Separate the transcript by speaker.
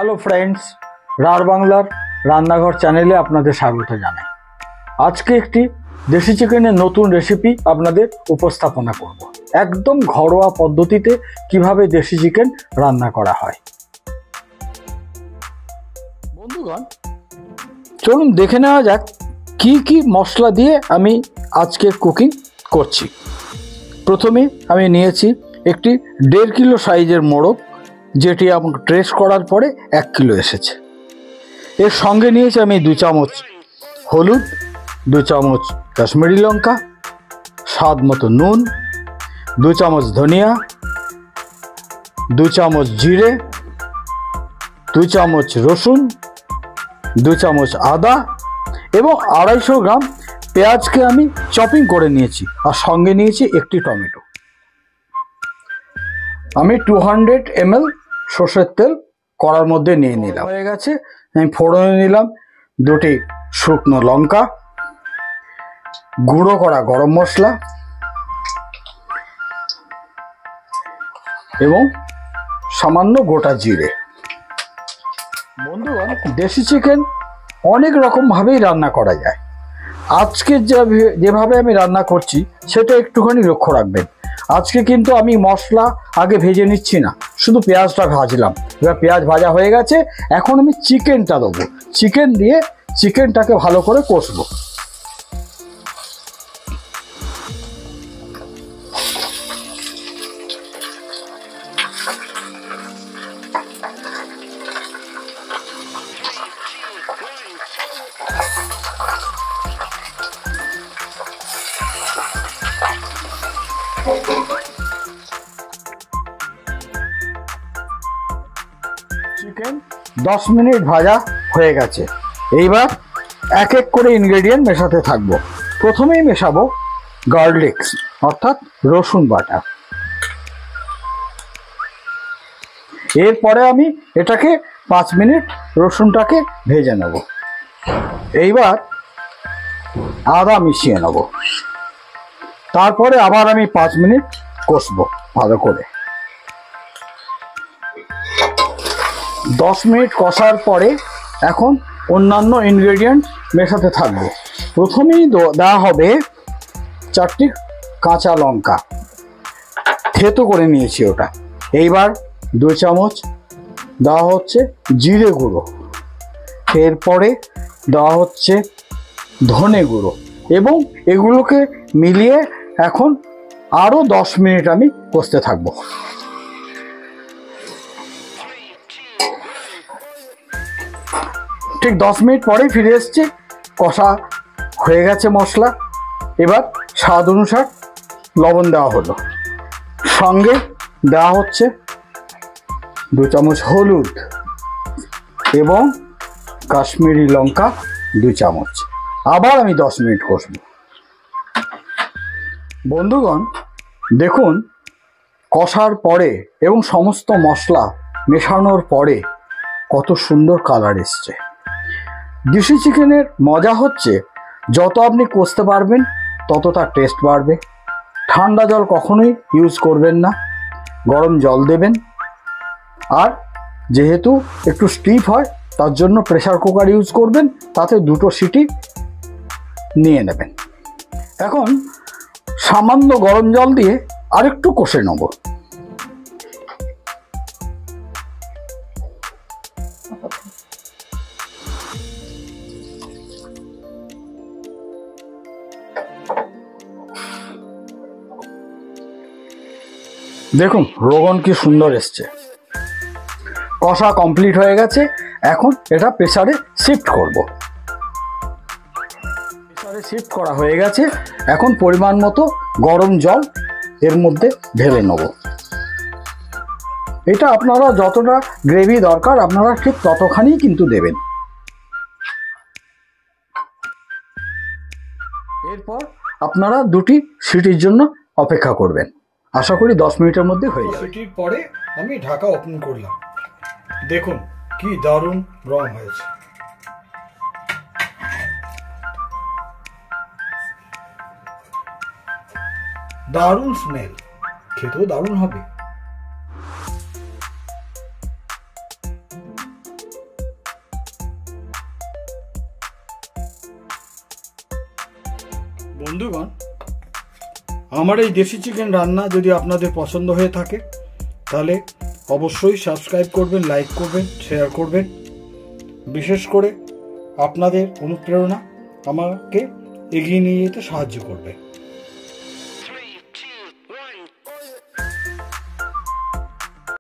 Speaker 1: Hello friends, রার বাংলার রান্নাঘর চ্যানেলে আপনাদের স্বাগত জানাই। আজকে একটি দেশি চিকেনের নতুন রেসিপি আপনাদের উপস্থাপনা করব। একদম ঘরোয়া পদ্ধতিতে কিভাবে দেশি চিকেন রান্না করা হয়। বন্ধুগণ, চলুন দেখে নেওয়া যাক কি কি মশলা দিয়ে আমি আজকে কুকিং করছি। প্রথমে আমি নিয়েছি একটি 1.5 কিলো সাইজের মোড়ক, যেটি আমাকে ট্রেস করার পরে 1 কিলো এসেছে। এর সঙ্গে নিয়েছি আমি 2 চামচ হলুদ, 2 চামচ কাশ্মীরি লঙ্কা, স্বাদ মতো নুন, 2 চামচ ধনিয়া, 2 চামচ জিরে, 2 চামচ রসুন, 2 চামচ আদা এবং 250 গ্রাম পেঁয়াজকে আমি চপিং করে নিয়েছি, আর সঙ্গে নিয়েছি একটি টমেটো। আমি 200 ml সর্ষের তেল কড়ার মধ্যে নিয়ে নিলাম। হয়ে গেছে, আমি ফোড়নে নিলাম 2টি শুকনো লঙ্কা, গুঁড়ো করা গরম মশলা এবং সামান্য গোটা জিরে। বন্ধুগণ, দেশি চিকেন অনেক রকমভাবেই রান্না করা যায়। আজকে যেভাবে আমি রান্না করছি সেটা একটুখানি লক্ষ্য রাখবেন। আজকে কিন্তু আমি মশলা আগে ভেজে নিচ্ছি না, শুধু পেঁয়াজটা ভাজলাম। এবার পেঁয়াজ ভাজা হয়ে গেছে, এখন আমি চিকেনটা দেবো। চিকেন দিয়ে চিকেনটাকে ভালো করে কষবো। চিকেন 10 মিনিট ভাজা হয়ে গেছে। এইবার এক এক করে ইনগ্রেডিয়েন্ট মেশাতে থাকবো। প্রথমেই মেশাবো গার্লিক অর্থাৎ রসুন বাটা। এরপরে আমি এটাকে 5 মিনিট রসুনটাকে ভেজে নেব। এইবার আদা মিশিয়ে নেব। তারপরে আবার আমি 5 মিনিট কষবো ভালো করে। 10 মিনিট কষার পরে এখন অন্যান্য ইনগ্রেডিয়েন্ট মেশাতে থাকবো। প্রথমেই দেওয়া হবে 4টি কাঁচা লঙ্কা, থেতো করে নিয়েছি ওটা। এইবার 2 চামচ দেওয়া হচ্ছে জিরে গুঁড়ো, এরপরে দেওয়া হচ্ছে ধনে গুঁড়ো এবং এগুলোকে মিলিয়ে এখন আরও 10 মিনিট আমি কষতে থাকবো। ঠিক 10 মিনিট পরেই ফিরে এসছে, কষা হয়ে গেছে মশলা। এবার স্বাদ অনুসার লবণ দেওয়া হলো, সঙ্গে দেওয়া হচ্ছে 2 চামচ হলুদ এবং কাশ্মীরি লঙ্কা 2 চামচ। আবার আমি 10 মিনিট কষবো। বন্ধুগণ, দেখুন কষার পরে এবং সমস্ত মশলা মেশানোর পরে কত সুন্দর কালার এসছে। দেশি চিকেনের মজা হচ্ছে যত আপনি কষতে পারবেন তত তার টেস্ট বাড়বে। ঠান্ডা জল কখনোই ইউজ করবেন না, গরম জল দেবেন। আর যেহেতু একটু স্টিফ হয় তার জন্য প্রেসার কুকার ইউজ করবেন, তাতে 2টো সিটি নিয়ে নেবেন। এখন সামান্য গরম জল দিয়ে আরেকটু কষে নেব। দেখুন রোগন কি সুন্দর এসছে। কষা কমপ্লিট হয়ে গেছে, এখন এটা প্রেসারে শিফট করব। প্রেসারে শিফট করা হয়ে গেছে, এখন পরিমাণ মতো গরম জল এর মধ্যে ঢেলে নেব। এটা আপনারা যতটা গ্রেভি দরকার আপনারা ঠিক ততখানি কিন্তু দেবেন। এরপর আপনারা 2টি সিটির জন্য অপেক্ষা করবেন। আশা করি 10 মিনিটের মধ্যে হয়ে যাবে। সিটির পরে আমি ঢাকা ওপেন করলাম। দেখুন কি দারুণ রং হয়েছে। দারুণ স্মেল, খেতেও দারুণ হবে। বন্ধুগণ, আমার এই দেশি চিকেন রান্না যদি আপনাদের পছন্দ হয়ে থাকে তাহলে অবশ্যই সাবস্ক্রাইব করবেন, লাইক করবেন, শেয়ার করবেন। বিশেষ করে আপনাদের অনুপ্রেরণা আমাকে এগিয়ে নিয়ে যেতে সাহায্য করবে।